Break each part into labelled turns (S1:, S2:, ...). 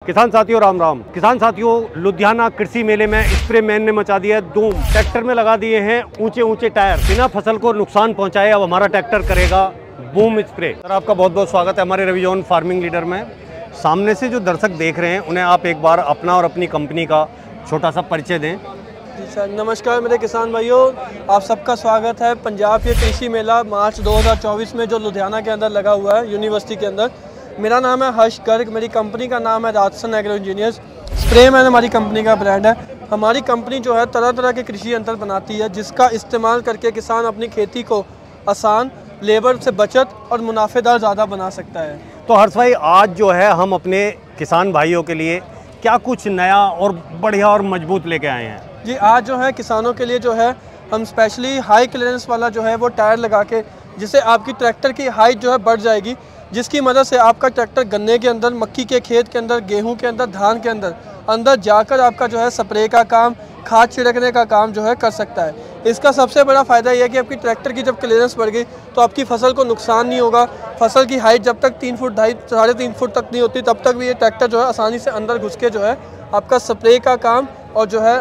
S1: किसान साथियों राम राम। किसान साथियों, लुधियाना कृषि मेले में स्प्रे मैन ने मचा दिया है धूम। ट्रैक्टर में लगा दिए हैं ऊंचे ऊंचे टायर, बिना फसल को नुकसान पहुंचाए अब हमारा ट्रैक्टर करेगा बूम स्प्रे। सर आपका बहुत बहुत स्वागत है हमारे रवि जोन फार्मिंग लीडर में। सामने से जो दर्शक देख रहे हैं उन्हें आप एक बार अपना और अपनी कंपनी का छोटा सा परिचय दें।
S2: जी सर, नमस्कार मेरे किसान भाइयों, आप सबका स्वागत है पंजाब के कृषि मेला मार्च 2024 में जो लुधियाना के अंदर लगा हुआ है यूनिवर्सिटी के अंदर। मेरा नाम है हर्ष गर्ग, मेरी कंपनी का नाम है राजसन एग्रो इंजीनियर्स। स्प्रे मैन हमारी कंपनी का ब्रांड है। हमारी कंपनी जो है तरह तरह के कृषि यंत्र बनाती है जिसका इस्तेमाल करके किसान अपनी खेती को आसान, लेबर से बचत और मुनाफेदार ज़्यादा बना सकता है।
S1: तो हर्ष भाई, आज जो है हम अपने किसान भाइयों के लिए क्या कुछ नया और बढ़िया और मजबूत लेके आए हैं?
S2: जी, आज जो है किसानों के लिए जो है हम स्पेशली हाई क्लियरेंस वाला जो है वो टायर लगा के, जिससे आपकी ट्रैक्टर की हाइट जो है बढ़ जाएगी, जिसकी मदद से आपका ट्रैक्टर गन्ने के अंदर, मक्की के खेत के अंदर, गेहूं के अंदर, धान के अंदर जाकर आपका जो है स्प्रे का काम, खाद छिड़कने का काम जो है कर सकता है। इसका सबसे बड़ा फ़ायदा यह है कि आपकी ट्रैक्टर की जब क्लियरेंस बढ़ गई तो आपकी फसल को नुकसान नहीं होगा। फसल की हाइट जब तक 3 फुट, 2.5, 3.5 फुट तक नहीं होती तब तक भी ये ट्रैक्टर जो है आसानी से अंदर घुस के जो है आपका स्प्रे का काम और जो है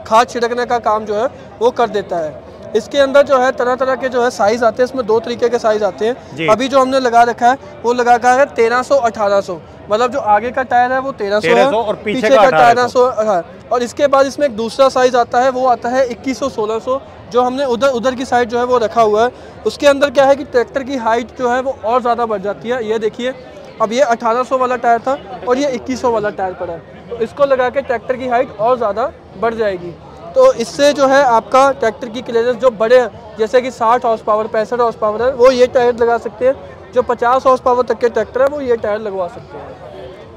S2: खाद छिड़कने का काम जो है वो कर देता है। इसके अंदर जो है तरह तरह के जो है साइज़ आते हैं, इसमें 2 तरीके के साइज़ आते हैं। अभी जो हमने लगा रखा है वो लगा रखा है 1300 1800, मतलब जो आगे का टायर है वो 1300 है और पीछे का 1800 है। और इसके बाद इसमें एक दूसरा साइज़ आता है, वो आता है 2100 1600, जो हमने उधर की साइड जो है वो रखा हुआ है। उसके अंदर क्या है कि ट्रैक्टर की हाइट जो है वो और ज़्यादा बढ़ जाती है। ये देखिए, अब ये 1800 वाला टायर था और ये 2100 वाला टायर पड़ा है, तो इसको लगा के ट्रैक्टर की हाइट और ज़्यादा बढ़ जाएगी। तो इससे जो है आपका ट्रैक्टर की क्लियरेंस जो बड़े जैसे कि 60 हॉर्स पावर, 65 हॉर्स पावर है, वो ये टायर लगा सकते हैं। जो 50 हॉर्स पावर तक के ट्रैक्टर है वो ये टायर लगवा सकते हैं।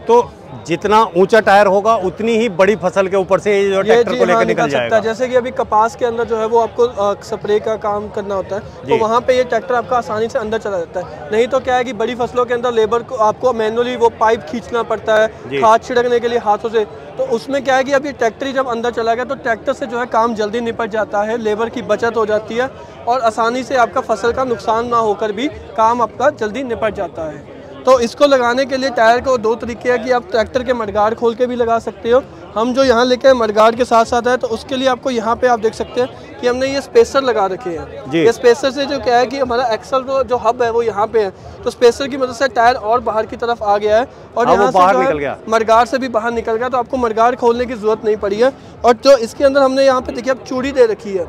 S1: तो जितना ऊंचा टायर होगा उतनी ही बड़ी फसल के ऊपर से ये जो ट्रैक्टर को लेकर निकल जाएगा।
S2: जैसे कि अभी कपास के अंदर जो है वो आपको स्प्रे का काम करना होता है, तो वहाँ पे ये ट्रैक्टर आपका आसानी से अंदर चला जाता है। नहीं तो क्या है कि बड़ी फसलों के अंदर लेबर को आपको मैनुअली वो पाइप खींचना पड़ता है खाद छिड़कने के लिए हाथों से। तो उसमें क्या है कि अभी ट्रैक्टर ही जब अंदर चला गया तो ट्रैक्टर से जो है काम जल्दी निपट जाता है, लेबर की बचत हो जाती है और आसानी से आपका फसल का नुकसान ना होकर भी काम आपका जल्दी निपट जाता है। तो इसको लगाने के लिए टायर को 2 तरीके हैं कि आप ट्रैक्टर के मडगार्ड खोल के भी लगा सकते हो। हम जो यहाँ लेके मडगार्ड के साथ साथ है, तो उसके लिए आपको यहाँ पे आप देख सकते हैं कि हमने ये स्पेसर लगा रखे हैं। ये स्पेसर से जो क्या है कि हमारा एक्सल जो हब है वो यहाँ पे है, तो स्पेसर की मदद से टायर और बाहर की तरफ आ गया है और यहाँ से जो है मडगार्ड से भी बाहर निकल गया, तो आपको मडगार्ड खोलने की जरूरत नहीं पड़ी है। और जो इसके अंदर हमने यहाँ पे देखिए अब चूड़ी दे रखी है,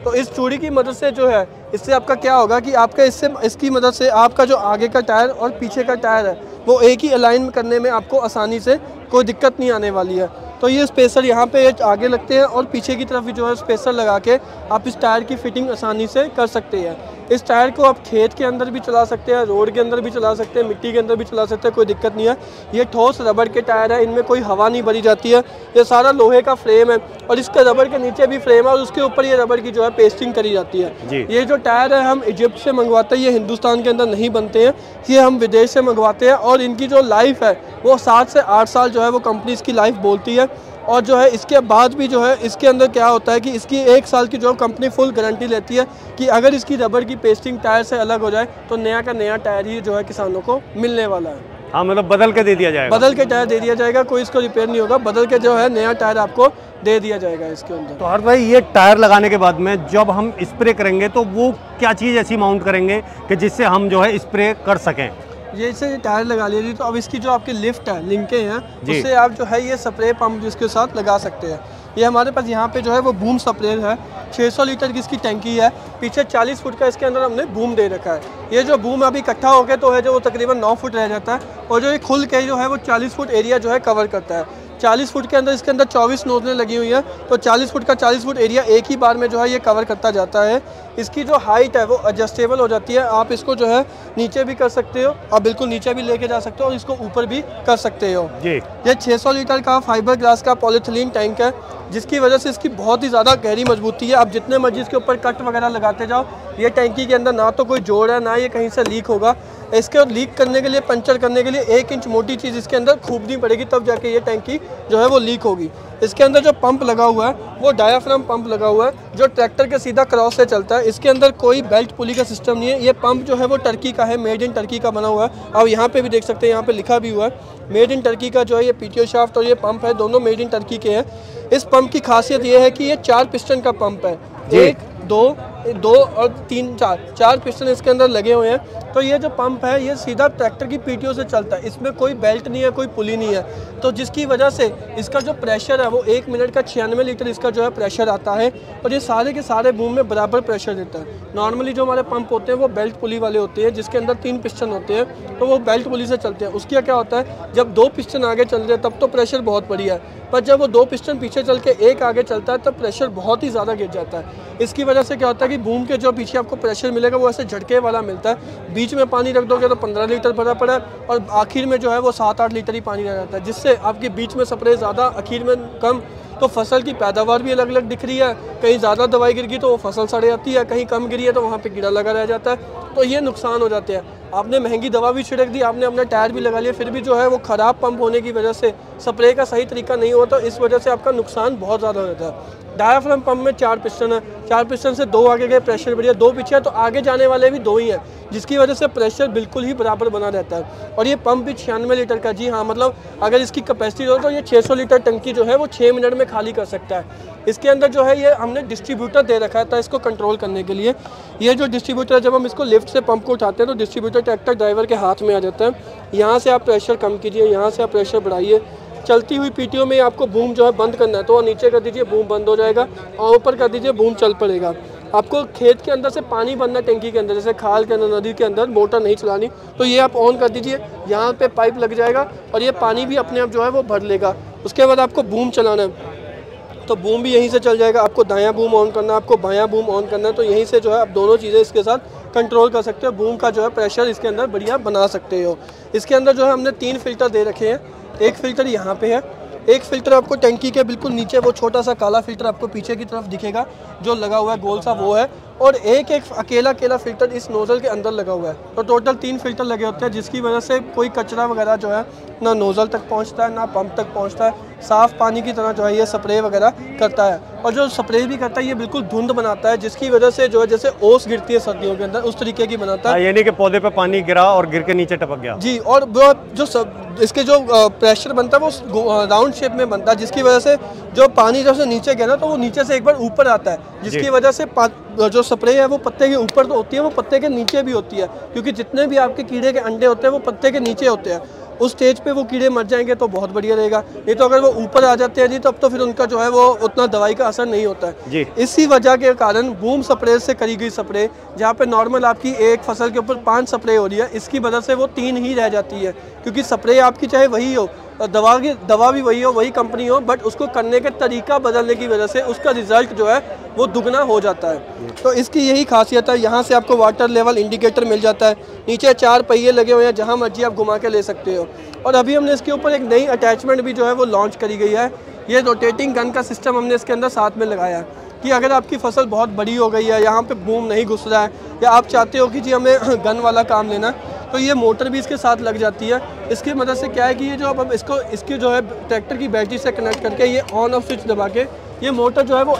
S2: तो इस चूड़ी की मदद से जो है इससे आपका क्या होगा कि आपका इसकी मदद से आपका जो आगे का टायर और पीछे का टायर है वो एक ही अलाइन करने में आपको आसानी से कोई दिक्कत नहीं आने वाली है। तो ये स्पेसर यहाँ पे आगे लगते हैं और पीछे की तरफ भी जो है स्पेसर लगा के आप इस टायर की फिटिंग आसानी से कर सकते हैं। इस टायर को आप खेत के अंदर भी चला सकते हैं, रोड के अंदर भी चला सकते हैं, मिट्टी के अंदर भी चला सकते हैं, कोई दिक्कत नहीं है। ये ठोस रबड़ के टायर है, इनमें कोई हवा नहीं भरी जाती है। ये सारा लोहे का फ्रेम है और इसके रबड़ के नीचे भी फ्रेम है और उसके ऊपर ये रबड़ की जो है पेस्टिंग करी जाती है। ये जो टायर है हम इजिप्ट से मंगवाते हैं, ये हिंदुस्तान के अंदर नहीं बनते हैं, ये हम विदेश से मंगवाते हैं और इनकी जो लाइफ है वो 7 से 8 साल जो है वो कंपनी इसकी लाइफ बोलती है। और जो है इसके बाद भी जो है इसके अंदर क्या होता है कि इसकी 1 साल की जो कंपनी फुल गारंटी लेती है कि अगर इसकी रबड़ की पेस्टिंग टायर से अलग हो जाए तो नया का नया टायर ही जो है किसानों को मिलने वाला है।
S1: हाँ, मतलब बदल के दे दिया जाएगा,
S2: बदल के टायर दे दिया जाएगा, कोई इसको रिपेयर नहीं होगा, बदल के जो है नया टायर आपको दे दिया जाएगा इसके अंदर।
S1: तो हर भाई, ये टायर लगाने के बाद में जब हम स्प्रे करेंगे तो वो क्या चीज़ ऐसी माउंट करेंगे कि जिससे हम जो है स्प्रे कर सकें?
S2: जैसे टायर लगा लीजिए तो अब इसकी जो आपकी लिफ्ट है, लिंकें हैं, उससे आप जो है ये स्प्रे पंप जिसके साथ लगा सकते हैं। ये हमारे पास यहाँ पे जो है वो बूम स्प्रे है, 600 लीटर की इसकी टंकी है, पीछे 40 फुट का इसके अंदर हमने बूम दे रखा है। ये जो बूम अभी इकट्ठा हो गया तो है जो वो तकरीबन 9 फुट रह जाता है और जो ये खुल के जो है वो 40 फुट एरिया जो है कवर करता है। 40 फुट के अंदर इसके अंदर 24 नोजलें लगी हुई हैं, तो 40 फुट का 40 फुट एरिया एक ही बार में जो है ये कवर करता जाता है। इसकी जो हाइट है वो एडजस्टेबल हो जाती है, आप इसको जो है नीचे भी कर सकते हो, आप बिल्कुल नीचे भी लेके जा सकते हो और इसको ऊपर भी कर सकते हो जी। ये 600 लीटर का फाइबर ग्लास का पॉलीथिलीन टैंक है, जिसकी वजह से इसकी बहुत ही ज़्यादा गहरी मजबूती है। आप जितने मर्जी इसके ऊपर कट वगैरह लगाते जाओ, ये टैंकी के अंदर ना तो कोई जोड़ है ना ये कहीं से लीक होगा। इसके लीक करने के लिए, पंचर करने के लिए 1 इंच मोटी चीज़ इसके अंदर खूबनी पड़ेगी, तब जाके ये टैंकी जो है वो लीक होगी। इसके अंदर जो पंप लगा हुआ है वो डायाफ्राम पंप लगा हुआ है, जो ट्रैक्टर के सीधा क्रॉस से चलता है। इसके अंदर कोई बेल्ट पुली का सिस्टम नहीं है। ये पंप जो है वो टर्की का है, मेड इन टर्की का बना हुआ है। अब यहाँ पे भी देख सकते हैं, यहाँ पे लिखा भी हुआ है मेड इन टर्की का। जो है ये पीटीओ शाफ्ट और ये पंप है, दोनों मेड इन टर्की के हैं। इस पंप की खासियत ये है कि ये 4 पिस्टन का पंप है, 1 2 और 3 4 पिस्टन इसके अंदर लगे हुए हैं। तो ये जो पंप है ये सीधा ट्रैक्टर की पीटीओ से चलता है, इसमें कोई बेल्ट नहीं है, कोई पुली नहीं है। तो जिसकी वजह से इसका जो प्रेशर है वो 1 मिनट का 96 लीटर इसका जो है प्रेशर आता है, और ये सारे के सारे बूम में बराबर प्रेशर देता है। नॉर्मली जो हमारे पंप होते हैं वो बेल्ट पुली वाले होते हैं, जिसके अंदर 3 पिस्टन होते हैं, तो वो बेल्ट पुली से चलते हैं। उसका क्या होता है, जब 2 पिस्टन आगे चल रहे हैं तब तो प्रेशर बहुत बढ़िया है, पर जब वो 2 पिस्टन पीछे चल के 1 आगे चलता है तब प्रेशर बहुत ही ज़्यादा गिर जाता है। इसकी वजह से क्या होता है कि बूम के जो पीछे आपको प्रेशर मिलेगा वो ऐसे झटके वाला मिलता है। बीच में पानी रख दोगे तो 15 लीटर भरा पड़ा है, और आखिर में जो है वो 7-8 लीटर ही पानी रह जाता है, जिससे आपके बीच में स्प्रे ज़्यादा, आखिर में कम। तो फसल की पैदावार भी अलग अलग दिख रही है, कहीं ज़्यादा दवाई गिर गई तो वो फसल सड़ जाती है, कहीं कम गिरी है तो वहाँ पे कीड़ा लगा रह जाता है। तो ये नुकसान हो जाते हैं। आपने महंगी दवा भी छिड़क दी, आपने अपना टायर भी लगा लिया, फिर भी जो है वो ख़राब पंप होने की वजह से स्प्रे का सही तरीका नहीं होता, इस वजह से आपका नुकसान बहुत ज़्यादा हो जाता है। डायाफ्राम पंप में 4 पिस्टन है, 4 पिस्टन से 2 आगे गए, प्रेशर बढ़िया, 2 पीछे है, तो आगे जाने वाले भी 2 ही हैं, जिसकी वजह से प्रेशर बिल्कुल ही बराबर बना रहता है। और ये पंप भी 96 लीटर का, जी हाँ, मतलब अगर इसकी कैपेसिटी हो तो ये 600 लीटर टंकी जो है वो 6 मिनट में खाली कर सकता है। इसके अंदर जो है ये हमने डिस्ट्रीब्यूटर दे रखा था इसको कंट्रोल करने के लिए। ये जो डिस्ट्रीब्यूटर है, जब हम इसको लिफ्ट से पंप को उठाते हैं तो डिस्ट्रीब्यूटर ट्रैक्टर ड्राइवर के हाथ में आ जाता है। यहाँ से आप प्रेशर कम कीजिए, यहाँ से आप प्रेशर बढ़ाइए। चलती हुई पीटीओ में आपको बूम जो है बंद करना है तो नीचे कर दीजिए, बूम बंद हो जाएगा, और ऊपर कर दीजिए, बूम चल पड़ेगा। आपको खेत के अंदर से पानी भरना, टंकी के अंदर, जैसे खाल के अंदर, नदी के अंदर मोटर नहीं चलानी, तो ये आप ऑन कर दीजिए, यहाँ पे पाइप लग जाएगा और ये पानी भी अपने आप जो है वो भर लेगा। उसके बाद आपको बूम चलाना है तो बूम भी यहीं से चल जाएगा। आपको दायां बूम ऑन करना है, आपको बायां बूम ऑन करना है, तो यहीं से जो है आप दोनों चीज़ें इसके साथ कंट्रोल कर सकते हो। बूम का जो है प्रेशर इसके अंदर बढ़िया बना सकते हो। इसके अंदर जो है हमने 3 फिल्टर दे रखे हैं। एक फ़िल्टर यहाँ पे है, एक फ़िल्टर आपको टंकी के बिल्कुल नीचे वो छोटा सा काला फ़िल्टर आपको पीछे की तरफ दिखेगा जो लगा हुआ है गोल सा, वो है, और एक अकेला फ़िल्टर इस नोज़ल के अंदर लगा हुआ है। तो टोटल 3 फ़िल्टर लगे होते हैं, जिसकी वजह से कोई कचरा वगैरह जो है ना नोज़ल तक पहुंचता है ना पंप तक पहुंचता है। साफ़ पानी की तरह जो है ये स्प्रे वगैरह करता है, और जो स्प्रे भी करता है ये बिल्कुल धुंध बनाता है, जिसकी वजह से जो है जैसे ओस गिरती है सर्दियों के अंदर उस तरीके की बनाता है।
S1: यानी कि पौधे पे पानी गिरा और गिर के नीचे टपक गया।
S2: जी, और वो जो इसके जो प्रेशर बनता है वो राउंड शेप में बनता है, जिसकी वजह से जो पानी जब से नीचे गया ना तो वो नीचे से एक बार ऊपर आता है, जिसकी वजह से जो स्प्रे है वो पत्ते के ऊपर तो होती है, वो पत्ते के नीचे भी होती है, क्योंकि जितने भी आपके कीड़े के अंडे होते हैं वो पत्ते के नीचे होते हैं। उस स्टेज पे वो कीड़े मर जाएंगे तो बहुत बढ़िया रहेगा, नहीं तो अगर वो ऊपर आ जाते हैं जी तब तो फिर उनका जो है वो उतना दवाई का असर नहीं होता है जी। इसी वजह के कारण बूम स्प्रे से करी गई स्प्रे, जहाँ पे नॉर्मल आपकी एक फसल के ऊपर 5 स्प्रे हो रही है, इसकी वजह से वो 3 ही रह जाती है, क्योंकि स्प्रे आपकी चाहे वही हो, दवा भी वही हो, वही कंपनी हो, बट उसको करने का तरीका बदलने की वजह से उसका रिजल्ट जो है वो दुगना हो जाता है। तो इसकी यही खासियत है। यहाँ से आपको वाटर लेवल इंडिकेटर मिल जाता है, नीचे 4 पहिए लगे हुए हैं, जहाँ मर्जी आप घुमा के ले सकते हो। और अभी हमने इसके ऊपर एक नई अटैचमेंट भी जो है वो लॉन्च करी गई है। ये रोटेटिंग गन का सिस्टम हमने इसके अंदर साथ में लगाया है कि अगर आपकी फसल बहुत बड़ी हो गई है, यहाँ पे बूम नहीं घुस रहा है, या आप चाहते हो कि जी हमें गन वाला काम लेना है, तो ये मोटर भी इसके साथ लग जाती है। इसकी मदद से क्या है कि ये जो अब इसकी जो है ट्रैक्टर की बैटरी से कनेक्ट करके ये ऑन ऑफ स्विच दबा के ये मोटर जो है वो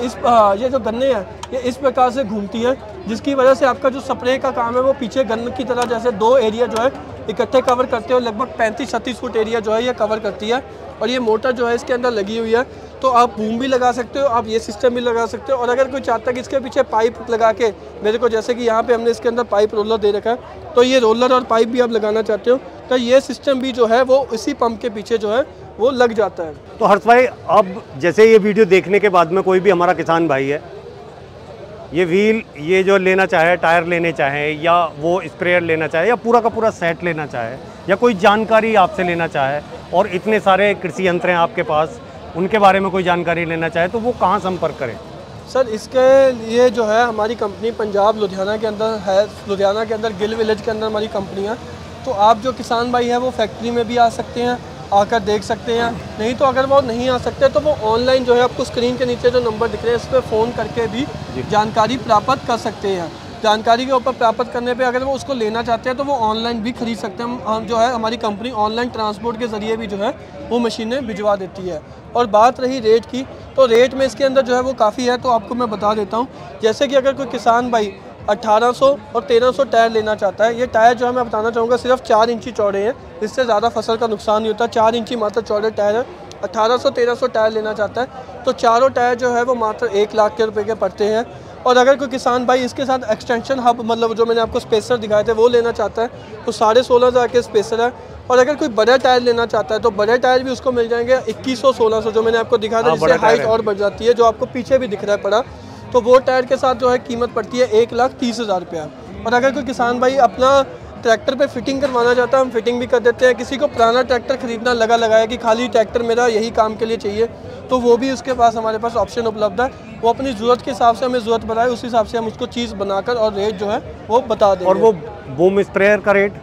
S2: ये जो गन्ने हैं ये इस प्रकार से घूमती है, जिसकी वजह से आपका जो स्प्रे का काम है वो पीछे गन की तरह जैसे 2 एरिया जो है इकट्ठे कवर करते हो, लगभग 35-36 फुट एरिया जो है ये कवर करती है। और ये मोटर जो है इसके अंदर लगी हुई है, तो आप बूम भी लगा सकते हो, आप ये सिस्टम भी लगा सकते हो। और अगर कोई चाहता है कि इसके पीछे पाइप लगा के, मेरे को जैसे कि यहाँ पे हमने इसके अंदर पाइप रोलर दे रखा है, तो ये रोलर और पाइप भी आप लगाना चाहते हो तो ये सिस्टम भी जो है वो इसी पंप के पीछे जो है वो लग जाता है।
S1: तो हर्ष भाई, अब जैसे ये वीडियो देखने के बाद में कोई भी हमारा किसान भाई है, ये व्हील ये जो लेना चाहे, टायर लेने चाहे, या वो स्प्रेयर लेना चाहे, या पूरा का पूरा सेट लेना चाहे, या कोई जानकारी आपसे लेना चाहे, और इतने सारे कृषि यंत्र हैं आपके पास, उनके बारे में कोई जानकारी लेना चाहे, तो वो कहाँ संपर्क करें?
S2: सर, इसके लिए जो है हमारी कंपनी पंजाब लुधियाना के अंदर है, लुधियाना के अंदर गिल विलेज के अंदर हमारी कंपनी है। तो आप जो किसान भाई हैं वो फैक्ट्री में भी आ सकते हैं, आकर देख सकते हैं। नहीं तो अगर वो नहीं आ सकते तो वो ऑनलाइन जो है आपको स्क्रीन के नीचे जो नंबर दिख रहे हैं इस पर फ़ोन करके भी जानकारी प्राप्त कर सकते हैं। जानकारी के ऊपर प्राप्त करने पे अगर वो उसको लेना चाहते हैं तो वो ऑनलाइन भी खरीद सकते हैं। हम जो है हमारी कंपनी ऑनलाइन ट्रांसपोर्ट के ज़रिए भी जो है वो मशीनें भिजवा देती है। और बात रही रेट की, तो रेट में इसके अंदर जो है वो काफ़ी है, तो आपको मैं बता देता हूँ। जैसे कि अगर कोई किसान भाई 1800 और 1300 टायर लेना चाहता है, ये टायर जो है मैं बताना चाहूँगा सिर्फ 4 इंची चौड़े हैं, इससे ज़्यादा फसल का नुकसान नहीं होता। 4 इंची मात्र चौड़े टायर है। 1800-1300 टायर लेना चाहता है तो चारों टायर जो है वो मात्र 1 लाख के रुपए के पड़ते हैं। और अगर कोई किसान भाई इसके साथ एक्सटेंशन हब मतलब जो मैंने आपको स्पेसर दिखाए थे वो लेना चाहता है तो 16,500 के स्पेसर है। और अगर कोई बड़ा टायर लेना चाहता है तो बड़े टायर भी उसको मिल जाएंगे 2100-1600 जो मैंने आपको दिखाया था, जिससे हाइट और बढ़ जाती है, जो आपको पीछे भी दिख रहा है पड़ा। तो वो टायर के साथ जो है कीमत पड़ती है 1,30,000 रुपया। और अगर कोई किसान भाई अपना ट्रैक्टर पे फिटिंग करवाना चाहता है, हम फिटिंग भी कर देते हैं। किसी को पुराना ट्रैक्टर खरीदना लगाया कि खाली ट्रैक्टर मेरा यही काम के लिए चाहिए, तो वो भी उसके पास हमारे पास ऑप्शन उपलब्ध है। वो अपनी ज़रूरत के हिसाब से हमें ज़रूरत बनाए, उस हिसाब से हम उसको चीज़ बनाकर और रेट जो है वो बता देंगे।
S1: और वो बूम स्प्रेयर का रेट,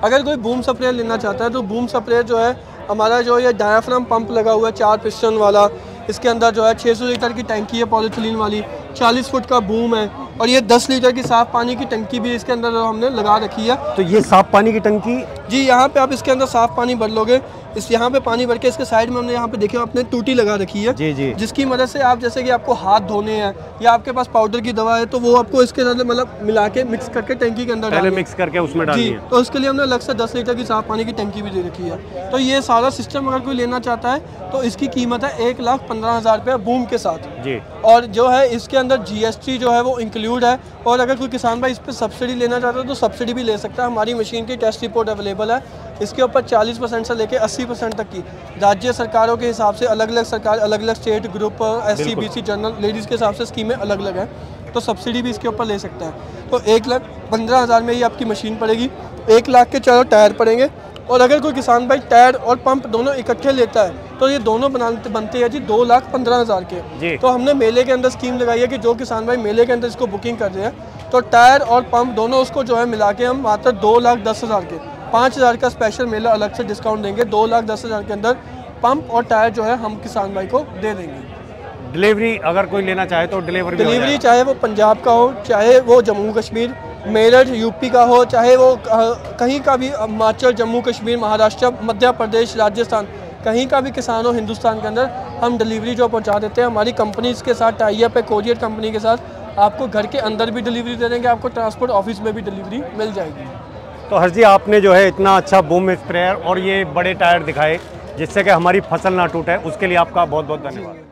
S2: अगर कोई बूम स्प्रेयर लेना चाहता है तो बूम स्प्रेयर जो है हमारा जो ये डायाफ्राम पंप लगा हुआ है 4 पिस्टन वाला, इसके अंदर जो है 600 लीटर की टंकी है पॉलीथिलीन वाली, 40 फुट का बूम है और ये 10 लीटर की साफ़ पानी की टंकी भी इसके अंदर हमने लगा रखी है।
S1: तो ये साफ़ पानी की टंकी
S2: जी, यहाँ पे आप इसके अंदर साफ़ पानी भर लोगे। इस यहाँ पे पानी भर के इसके साइड में हमने यहाँ पे देखिए अपने टूटी लगा रखी है
S1: जी जी,
S2: जिसकी मदद से आप जैसे कि आपको हाथ धोने हैं या आपके पास पाउडर की दवा है तो वो आपको इसके अंदर मतलब मिला के मिक्स करके टंकी के अंदर
S1: पहले मिक्स करके उसमें डालनी है।
S2: तो उसके लिए हमने अलग से 10 लीटर की साफ़ पानी की टंकी भी दे रखी है। तो ये सारा सिस्टम अगर कोई लेना चाहता है तो इसकी कीमत है 1,15,000 रुपये बूम के साथ
S1: जी।
S2: और जो है इसके अंदर GST जो है वो इंक्लूड है। और अगर कोई किसान भाई इस पर सब्सिडी लेना चाहता है तो सब्सिडी भी ले सकता है। हमारी मशीन की टेस्ट रिपोर्ट अवेलेबल है, इसके ऊपर 40% से लेकर 80% तक की राज्य सरकारों के हिसाब से अलग अलग सरकार, अलग अलग state group, SC BC general ladies के हिसाब से स्कीमें अलग अलग हैं, तो सब्सिडी भी इसके ऊपर ले सकता है। तो 1,15,000 में ही आपकी मशीन पड़ेगी, 1 लाख के चारों टायर पड़ेंगे। और अगर कोई किसान भाई टायर और पंप दोनों इकट्ठे लेता है तो ये दोनों बनते हैं जी 2,15,000 के। तो हमने मेले के अंदर स्कीम लगाई है कि जो किसान भाई मेले के अंदर इसको बुकिंग कर रहे हैं तो टायर और पंप दोनों उसको जो है मिला के हम मात्र 2,10,000 के 5,000 का स्पेशल मेला अलग से डिस्काउंट देंगे। 2,10,000 के अंदर पंप और टायर जो है हम किसान भाई को दे देंगे।
S1: डिलीवरी अगर कोई लेना चाहे तो डिलीवरी
S2: चाहे वो पंजाब का हो, चाहे वो जम्मू कश्मीर मेरठ यूपी का हो, चाहे वो कहीं का भी हिमाचल, जम्मू कश्मीर, महाराष्ट्र, मध्य प्रदेश, राजस्थान, कहीं का भी किसान हो हिंदुस्तान के अंदर, हम डिलीवरी जो पहुंचा देते हैं। हमारी कंपनी इसके साथ टाई अप है कोरियर कंपनी के साथ। आपको घर के अंदर भी डिलीवरी दे देंगे, आपको ट्रांसपोर्ट ऑफिस में भी डिलीवरी मिल जाएगी।
S1: तो हर्ष जी, आपने जो है इतना अच्छा बूम स्प्रेयर और ये बड़े टायर दिखाए जिससे कि हमारी फसल ना टूटे, उसके लिए आपका बहुत बहुत धन्यवाद।